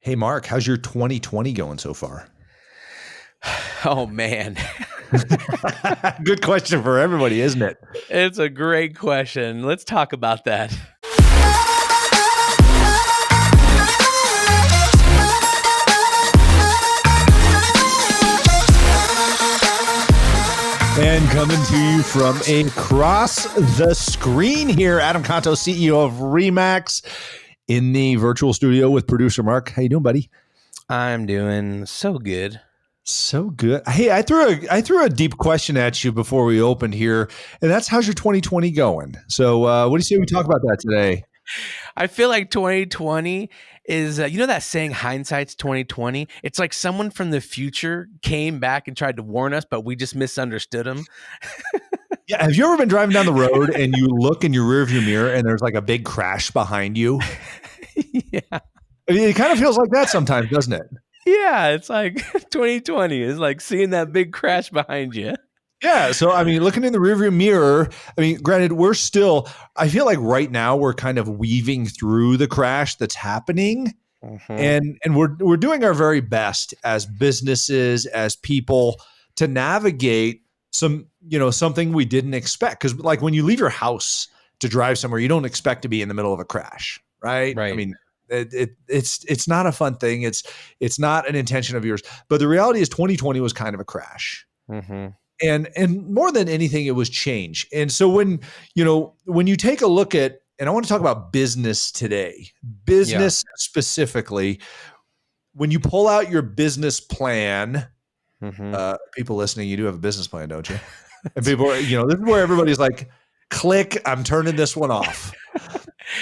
Hey, Mark, how's your 2020 going so far? Oh man, Good question for everybody, isn't it? it's a great question. Let's talk about that. And coming to you from across the screen here, Adam Conto, CEO of Remax, in the virtual studio with producer Mark. How you doing, buddy? I'm doing so good. So good. Hey, I threw a deep question at you before we opened here, and that's how's your 2020 going? So, what do you say we talk about that today? I feel like 2020 is, that saying, hindsight's 2020. It's like someone from the future came back and tried to warn us, but we just misunderstood them. Yeah, have you ever been driving down the road and you look in your rearview mirror and there's like a big crash behind you? Yeah, I mean, it kind of feels like that sometimes, doesn't it? yeah. It's like 2020 is like seeing that big crash behind you. Yeah. So, I mean, looking in the rearview mirror, I mean, granted, I feel like right now we're kind of weaving through the crash that's happening. And we're doing our very best as businesses, as people to navigate something we didn't expect. Because like when you leave your house to drive somewhere, you don't expect to be in the middle of a crash, right? I Right. mean, it's not a fun thing. It's not an intention of yours. But the reality is 2020 was kind of a crash. Mm-hmm. And more than anything, it was change. And so when you take a look at, and I want to talk about business today, business specifically, when you pull out your business plan, people listening, you do have a business plan, don't you? And people are, this is where everybody's like, click, I'm turning this one off.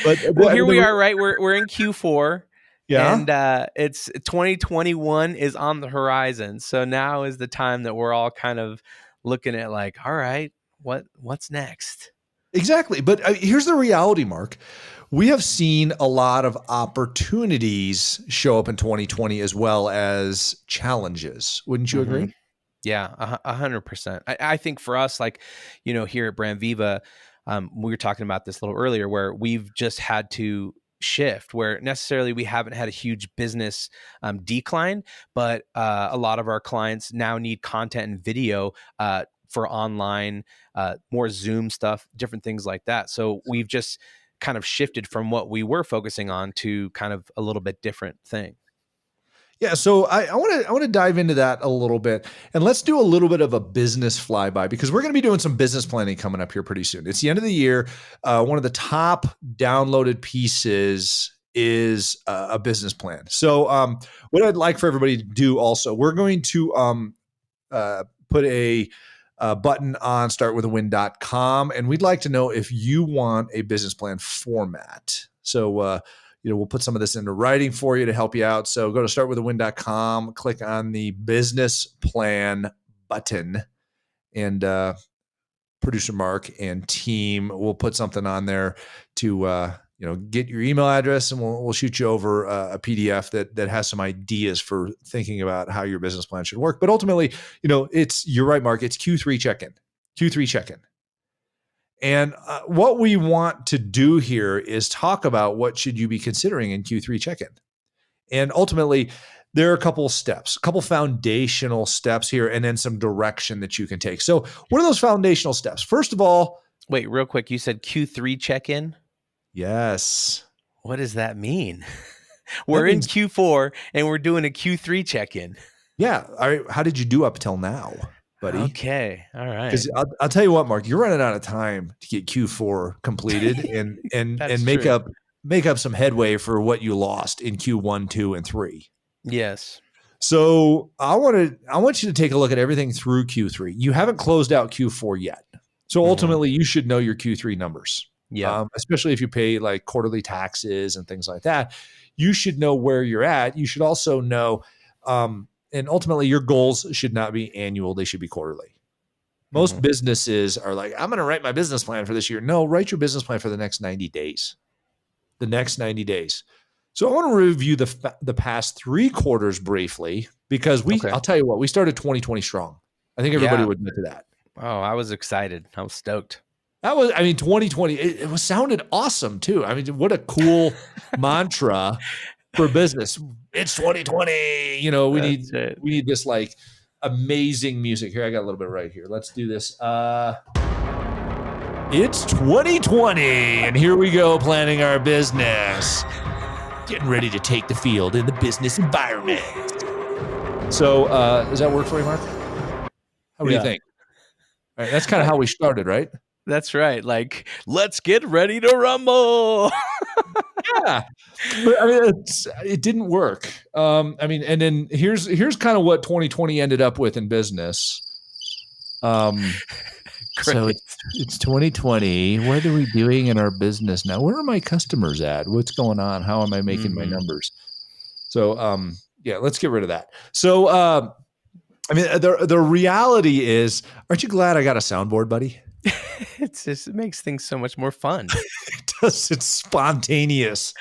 But Well, here we are, right? We're in Q4. Yeah. And it's 2021 is on the horizon. So now is the time that we're all kind of looking at like, all right, what's next? Exactly. But here's the reality, Mark. We have seen a lot of opportunities show up in 2020 as well as challenges. Wouldn't you agree? Yeah, 100%. I think for us, like, here at Brand Viva, we were talking about this a little earlier, where we've just had to shift, where necessarily we haven't had a huge business decline, but a lot of our clients now need content and video for online, more Zoom stuff, different things like that. So we've just kind of shifted from what we were focusing on to kind of a little bit different thing. Yeah, so I want to dive into that a little bit, and let's do a little bit of a business flyby because we're going to be doing some business planning coming up here pretty soon. It's the end of the year. One of the top downloaded pieces is a business plan. So what I'd like for everybody to do also, we're going to put a button on startwithawin.com, and we'd like to know if you want a business plan format. So we'll put some of this into writing for you to help you out. So go to startwithawin.com, click on the business plan button, and producer Mark and team will put something on there to get your email address, and we'll shoot you over a PDF that has some ideas for thinking about how your business plan should work. But ultimately, you're right, Mark. It's Q3 check-in. And what we want to do here is talk about what should you be considering in Q3 check-in. And ultimately, there are a couple foundational steps here, and then some direction that you can take. So what are those foundational steps? First of all, wait, real quick, you said Q3 check-in? Yes. What does that mean? We're in Q4 and we're doing a Q3 check-in. Yeah. All right. How did you do up till now, buddy? Okay. All right. Because I'll tell you what, Mark, you're running out of time to get Q4 completed and make up some headway for what you lost in Q1, 2, and 3. Yes. So I want you to take a look at everything through Q3. You haven't closed out Q4 yet. So ultimately you should know your Q3 numbers. Yeah. Especially if you pay like quarterly taxes and things like that, you should know where you're at. You should also know, and ultimately your goals should not be annual. They should be quarterly. Most businesses are like, I'm going to write my business plan for this year. No, write your business plan for the next 90 days. So I want to review the past 3 quarters briefly because I'll tell you what, we started 2020 strong. I think everybody would admit to that. Oh, I was excited. I was stoked. 2020, it sounded awesome too. I mean, what a cool mantra for business. it's 2020. That's it. We need this like amazing music. Here, I got a little bit right here. Let's do this. It's 2020, and here we go planning our business. Getting ready to take the field in the business environment. So, does that work for you, Mark? What do you think? All right, that's kind of how we started, right? That's right. Like, let's get ready to rumble. Yeah, but I mean, it didn't work. And then here's kind of what 2020 ended up with in business. So it's 2020. What are we doing in our business now? Where are my customers at? What's going on? How am I making my numbers? So, yeah, let's get rid of that. So, the reality is, aren't you glad I got a soundboard, buddy? It makes things so much more fun. It does. It's spontaneous.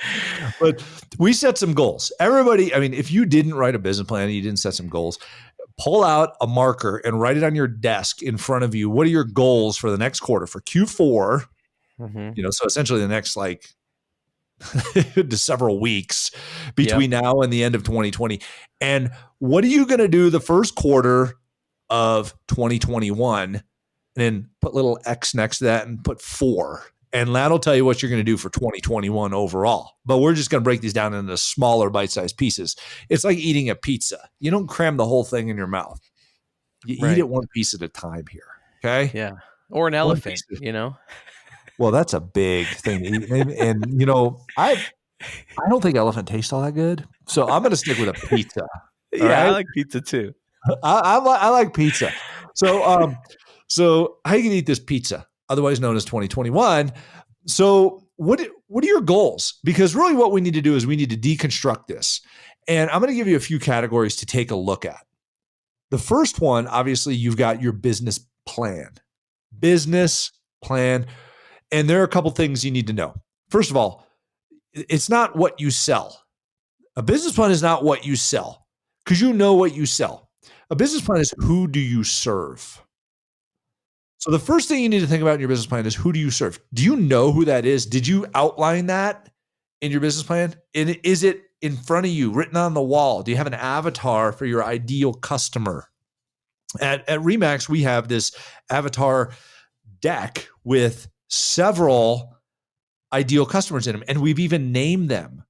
But we set some goals. Everybody, I mean, if you didn't write a business plan and you didn't set some goals, pull out a marker and write it on your desk in front of you. What are your goals for the next quarter, for Q4? So essentially the next several weeks between now and the end of 2020. And what are you going to do the first quarter of 2021? And then put little X next to that and put 4. And that'll tell you what you're going to do for 2021 overall. But we're just going to break these down into smaller bite-sized pieces. It's like eating a pizza. You don't cram the whole thing in your mouth. You eat it one piece at a time here. Okay? Yeah. Or an elephant, Well, that's a big thing to eat. And I don't think elephant tastes all that good. So I'm going to stick with a pizza. Yeah, right? I like pizza too. I like pizza. So how you can eat this pizza, otherwise known as 2021. So what are your goals? Because really what we need to do is we need to deconstruct this. And I'm going to give you a few categories to take a look at. The first one, obviously, you've got your business plan. Business plan. And there are a couple things you need to know. First of all, it's not what you sell. A business plan is not what you sell, because you know what you sell. A business plan is who do you serve? So the first thing you need to think about in your business plan is who do you serve? Do you know who that is? Did you outline that in your business plan? And is it in front of you, written on the wall? Do you have an avatar for your ideal customer? At Remax, we have this avatar deck with several ideal customers in them, and we've even named them.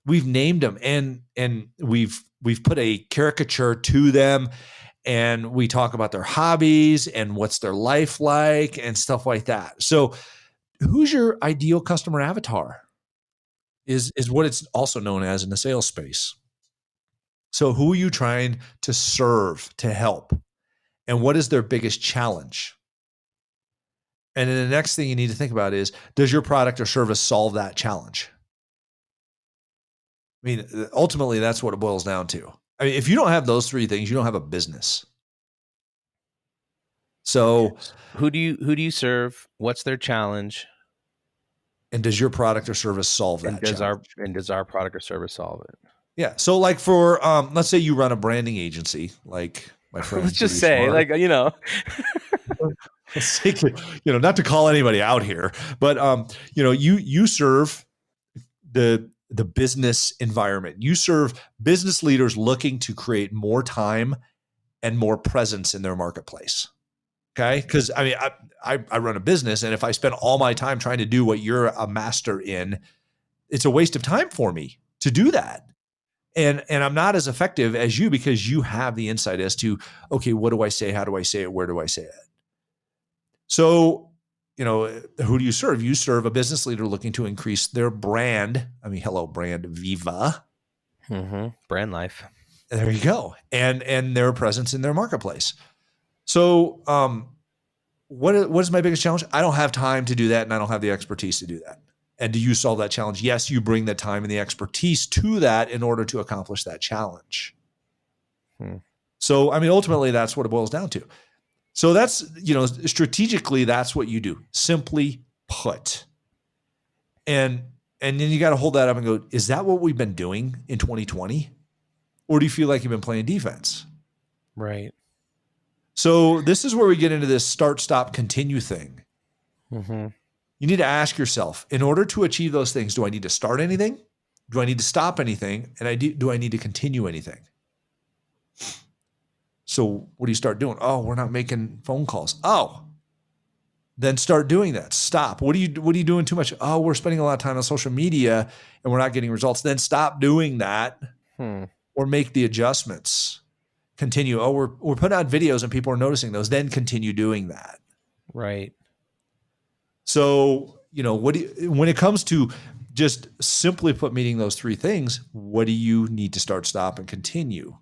We've named them, and we've put a caricature to them. And we talk about their hobbies and what's their life like and stuff like that. So who's your ideal customer avatar is what it's also known as in the sales space. So who are you trying to serve, to help? And what is their biggest challenge? And then the next thing you need to think about is, does your product or service solve that challenge? I mean, ultimately, that's what it boils down to. I mean, if you don't have those 3 things, you don't have a business. So, who do you serve? What's their challenge? And does your product or service solve that challenge? Does our product or service solve it? Yeah. So, like for let's say you run a branding agency, like my friend. Let's just say, Smart. Not to call anybody out here, but you serve the business environment. You serve business leaders looking to create more time and more presence in their marketplace. Okay. Because I mean, I run a business, and if I spend all my time trying to do what you're a master in, it's a waste of time for me to do that. And I'm not as effective as you, because you have the insight as to, okay, what do I say? How do I say it? Where do I say it? So, who do you serve? You serve a business leader looking to increase their brand. I mean, hello, brand Viva. Brand life. There you go. And their presence in their marketplace. So what is my biggest challenge? I don't have time to do that, and I don't have the expertise to do that. And do you solve that challenge? Yes, you bring the time and the expertise to that in order to accomplish that challenge. So, I mean, ultimately, that's what it boils down to. So that's, strategically, that's what you do. Simply put. And then you got to hold that up and go, is that what we've been doing in 2020? Or do you feel like you've been playing defense? Right. So this is where we get into this start, stop, continue thing. You need to ask yourself, in order to achieve those things, do I need to start anything? Do I need to stop anything? And do I need to continue anything? So what do you start doing? Oh, we're not making phone calls. Oh, then start doing that. Stop. What are you doing too much? Oh, we're spending a lot of time on social media and we're not getting results. Then stop doing that or make the adjustments. Continue. Oh, we're putting out videos and people are noticing those. Then continue doing that. Right. So, when it comes to just simply put meeting those three things, what do you need to start, stop, and continue?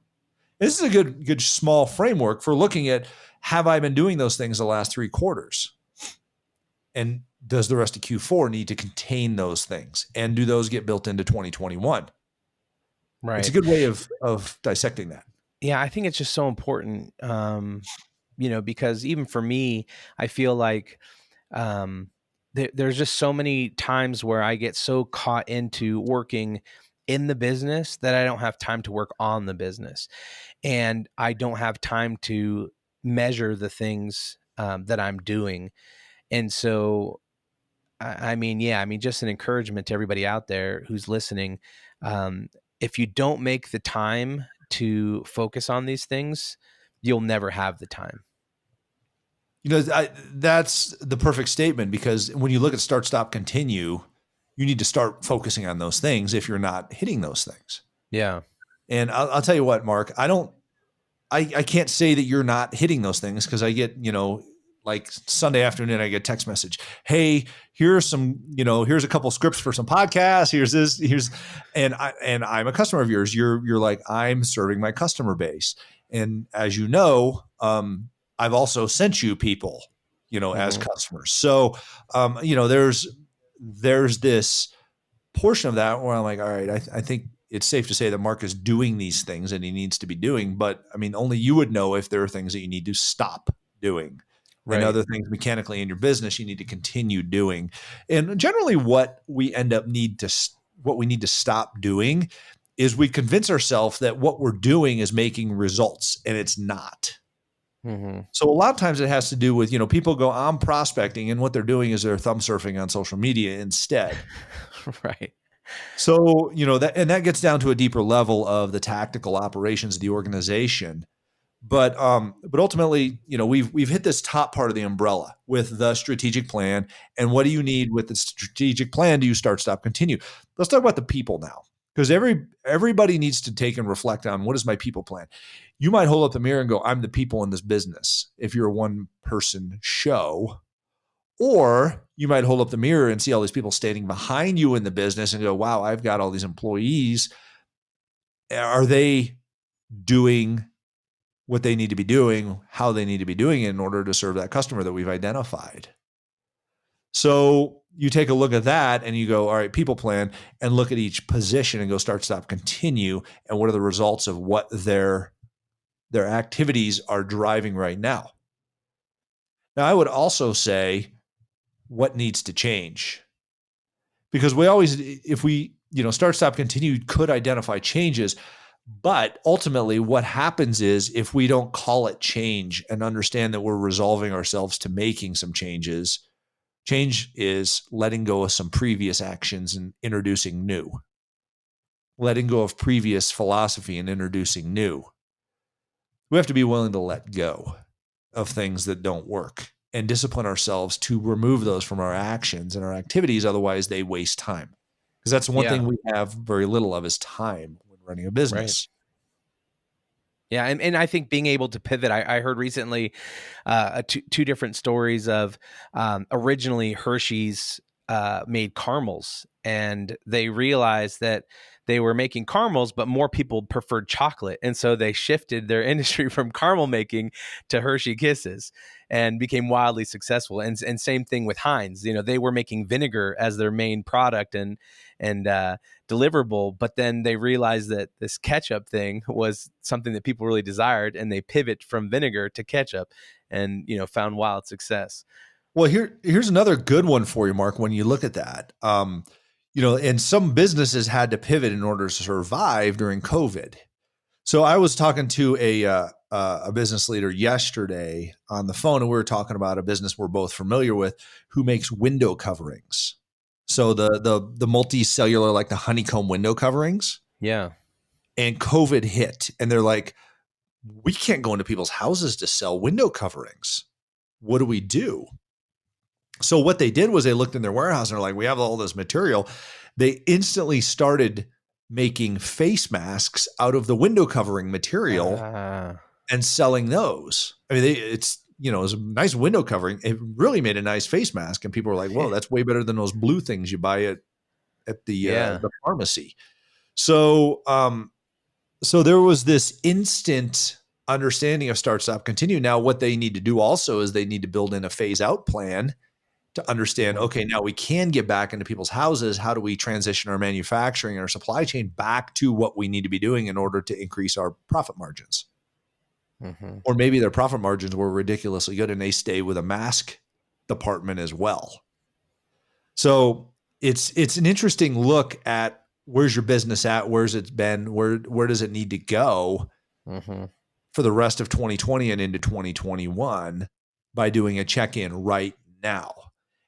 This is a good small framework for looking at, have I been doing those things the last 3 quarters? And does the rest of Q4 need to contain those things? And do those get built into 2021? Right. It's a good way of dissecting that. Yeah, I think it's just so important, because even for me, I feel like there's just so many times where I get so caught into working in the business that I don't have time to work on the business. And I don't have time to measure the things that I'm doing. And so, just an encouragement to everybody out there who's listening. If you don't make the time to focus on these things, you'll never have the time. That's the perfect statement, because when you look at start, stop, continue, you need to start focusing on those things if you're not hitting those things. Yeah. And I'll tell you what, Mark, I can't say that you're not hitting those things, because I get, like Sunday afternoon, I get a text message. Hey, here's a couple scripts for some podcasts. And I'm a customer of yours. You're like, I'm serving my customer base. And as you know, I've also sent you people, as customers. So, there's this portion of that where I'm like, all right, I think it's safe to say that Mark is doing these things and he needs to be doing, but only you would know if there are things that you need to stop doing. Right. And other things mechanically in your business you need to continue doing. And generally what we need to stop doing is we convince ourselves that what we're doing is making results, and it's not. Mm-hmm. So a lot of times it has to do with, people go, I'm prospecting, and what they're doing is they're thumb surfing on social media instead. Right. So, that gets down to a deeper level of the tactical operations of the organization. But ultimately, we've hit this top part of the umbrella with the strategic plan. And what do you need with the strategic plan? Do you start, stop, continue? Let's talk about the people now, because everybody needs to take and reflect on, what is my people plan? You might hold up the mirror and go, I'm the people in this business, if you're a one-person show. Or you might hold up the mirror and see all these people standing behind you in the business and go, wow, I've got all these employees. Are they doing what they need to be doing, how they need to be doing it in order to serve that customer that we've identified? So you take a look at that and you go, all right, people plan, and look at each position and go start, stop, continue. And what are the results of what their activities are driving right now? Now, I would also say, what needs to change? Because we always, if we, start, stop, continue, could identify changes. But ultimately, what happens is, if we don't call it change and understand that we're resolving ourselves to making some changes, change is letting go of some previous actions and introducing new. Letting go of previous philosophy and introducing new. We have to be willing to let go of things that don't work and discipline ourselves to remove those from our actions and our activities. Otherwise, they waste time. Because that's one thing we have very little of, is time when running a business. Right. Yeah, and I think being able to pivot. I heard recently two different stories of originally Hershey's made caramels, and they realized that they were making caramels, but more people preferred chocolate. And so they shifted their industry from caramel making to Hershey Kisses and became wildly successful. And same thing with Heinz. They were making vinegar as their main product and deliverable, but then they realized that this ketchup thing was something that people really desired, and they pivot from vinegar to ketchup and, found wild success. Well, here's another good one for you, Mark, when you look at that. And some businesses had to pivot in order to survive during COVID. So I was talking to a business leader yesterday on the phone, and we were talking about a business we're both familiar with who makes window coverings. So the multicellular, like the honeycomb window coverings, Yeah. and COVID hit, and they're like, we can't go into people's houses to sell window coverings. What do we do? So what they did was they looked in their warehouse and they're like, we have all this material. They instantly started making face masks out of the window covering material and selling those. I mean, it's a nice window covering. It really made a nice face mask, and people were like, "Whoa, that's way better than those blue things you buy at the pharmacy." So, so there was this instant understanding of start, stop, continue. Now, what they need to do also is they need to build in a phase out plan to understand, okay, now we can get back into people's houses. How do we transition our manufacturing and our supply chain back to what we need to be doing in order to increase our profit margins? Mm-hmm. Or maybe their profit margins were ridiculously good and they stay with a mask department as well. So it's an interesting look at where's your business at, where's it been, where does it need to go for the rest of 2020 and into 2021 by doing a check-in right now.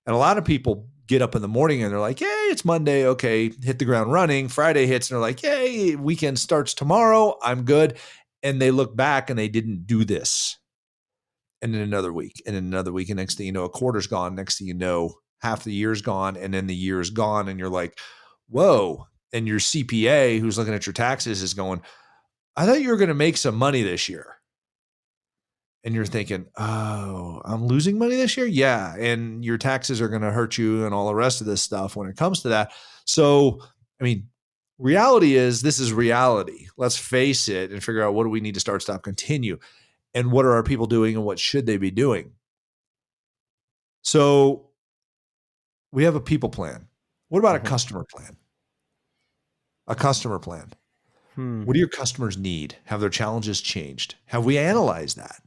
And a lot of people get up in the morning and they're like, yay, it's Monday. Okay, hit the ground running. Friday hits and they're like, yay, weekend starts tomorrow. I'm good. And they look back and they didn't do this. And then another week and then another week. And next thing you know, a quarter's gone. Next thing you know, half the year's gone. And then the year's gone. And you're like, whoa. And your CPA who's looking at your taxes is going, I thought you were going to make some money this year. And you're thinking, oh, I'm losing money this year? Yeah. And your taxes are going to hurt you and all the rest of this stuff when it comes to that. So, I mean, reality is this is reality. Let's face it and figure out what do we need to start, stop, continue. And what are our people doing and what should they be doing? So we have a people plan. What about a customer plan? A customer plan. What do your customers need? Have their challenges changed? Have we analyzed that?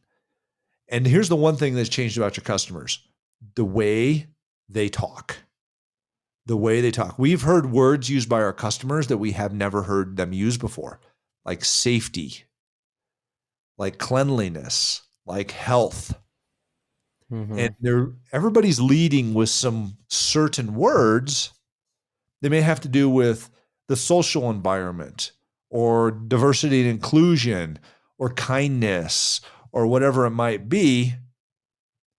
And here's the one thing that's changed about your customers: the way they talk. The way they talk. We've heard words used by our customers that we have never heard them use before, like safety, like cleanliness, like health. And everybody's leading with some certain words. They may have to do with the social environment or diversity and inclusion or kindness or whatever it might be.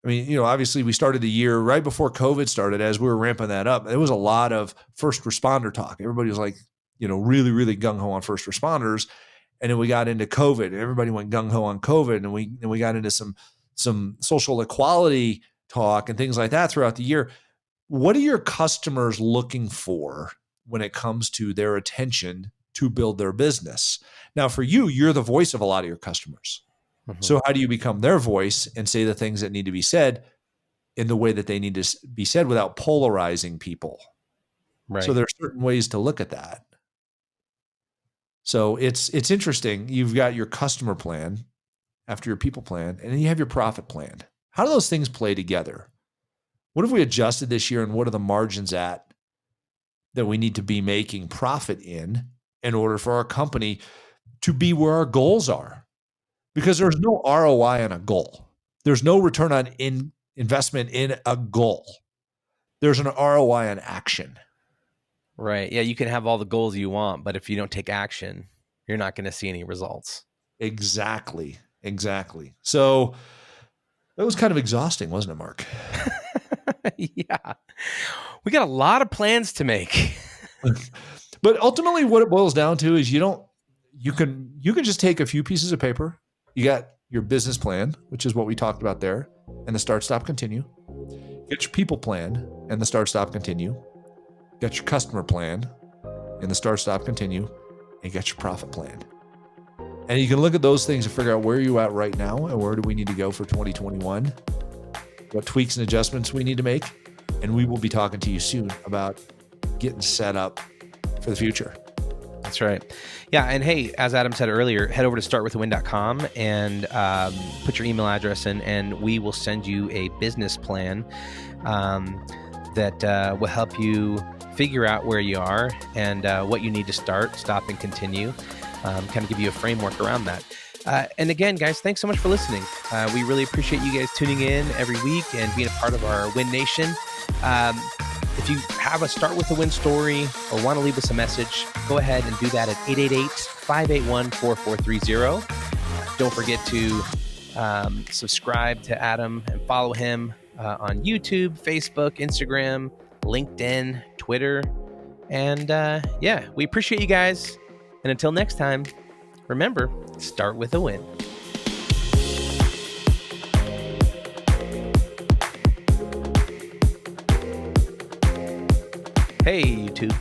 I mean, obviously we started the year right before COVID started. As we were ramping that up, there was a lot of first responder talk. Everybody was like, really, really gung-ho on first responders. And then we got into COVID and everybody went gung-ho on COVID. And we got into some social equality talk and things like that throughout the year. What are your customers looking for when it comes to their attention to build their business? Now, for you, you're the voice of a lot of your customers. So how do you become their voice and say the things that need to be said in the way that they need to be said without polarizing people? Right. So there are certain ways to look at that. So it's interesting. You've got your customer plan after your people plan, and then you have your profit plan. How do those things play together? What have we adjusted this year, and what are the margins at that we need to be making profit in order for our company to be where our goals are? Because there's no ROI on a goal. There's no return on investment in a goal. There's an ROI on action. Right. Yeah, you can have all the goals you want, but if you don't take action, you're not going to see any results. Exactly. So that was kind of exhausting, wasn't it, Mark? Yeah. We got a lot of plans to make. But ultimately what it boils down to is you can just take a few pieces of paper. You got your business plan, which is what we talked about there, and the start, stop, continue. You got your people plan and the start, stop, continue. You got your customer plan and the start, stop, continue. And you got your profit plan. And you can look at those things and figure out where you're at right now and where do we need to go for 2021, what tweaks and adjustments we need to make. And we will be talking to you soon about getting set up for the future. That's right. Yeah. And hey, as Adam said earlier, head over to startwithawin.com and put your email address in, and we will send you a business plan that will help you figure out where you are and what you need to start, stop, and continue. Kind of give you a framework around that. And again, guys, thanks so much for listening. We really appreciate you guys tuning in every week and being a part of our Win Nation. If you have a Start With a Win story or want to leave us a message, go ahead and do that at 888-581-4430. Don't forget to subscribe to Adam and follow him on YouTube, Facebook, Instagram, LinkedIn, Twitter. And yeah, we appreciate you guys. And until next time, remember, start with a win. Hey, YouTube.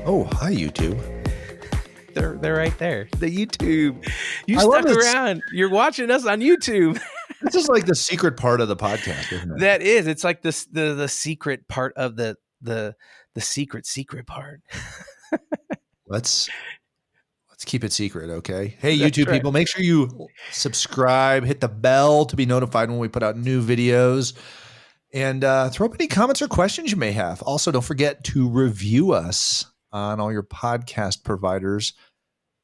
Oh, hi, YouTube. They're right there. The YouTube. You I love stuck this. around. You're watching us on YouTube. This is like the secret part of the podcast, isn't it? That is. It's like this the secret part of the secret part. Let's keep it secret, okay? Hey, That's YouTube right. people, make sure you subscribe, hit the bell to be notified when we put out new videos, and throw up any comments or questions you may have. Also, don't forget to review us on all your podcast providers.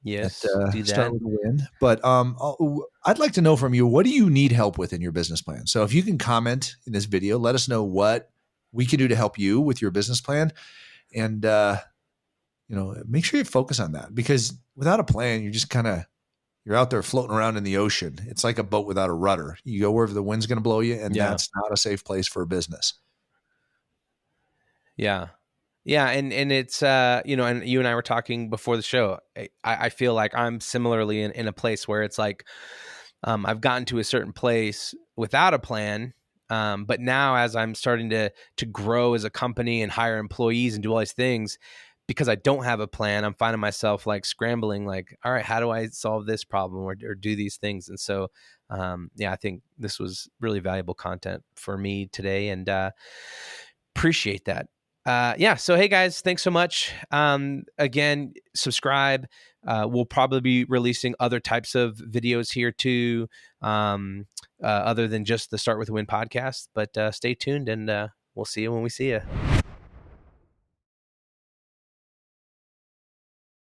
Yes, Start do that. with a win. But I'd like to know from you, what do you need help with in your business plan? So if you can comment in this video, let us know what we can do to help you with your business plan. And, make sure you focus on that, because without a plan, you're just you're out there floating around in the ocean. It's like a boat without a rudder. You go wherever the wind's going to blow you, and that's not a safe place for a business. Yeah. Yeah. And it's, and you and I were talking before the show. I feel like I'm similarly in a place where it's like, I've gotten to a certain place without a plan. But now as I'm starting to grow as a company and hire employees and do all these things, because I don't have a plan, I'm finding myself like scrambling, like, all right, how do I solve this problem or do these things? And so, I think this was really valuable content for me today, and appreciate that. So, hey guys, thanks so much. Again, subscribe. We'll probably be releasing other types of videos here too, other than just the Start With a Win podcast, but stay tuned, and we'll see you when we see you.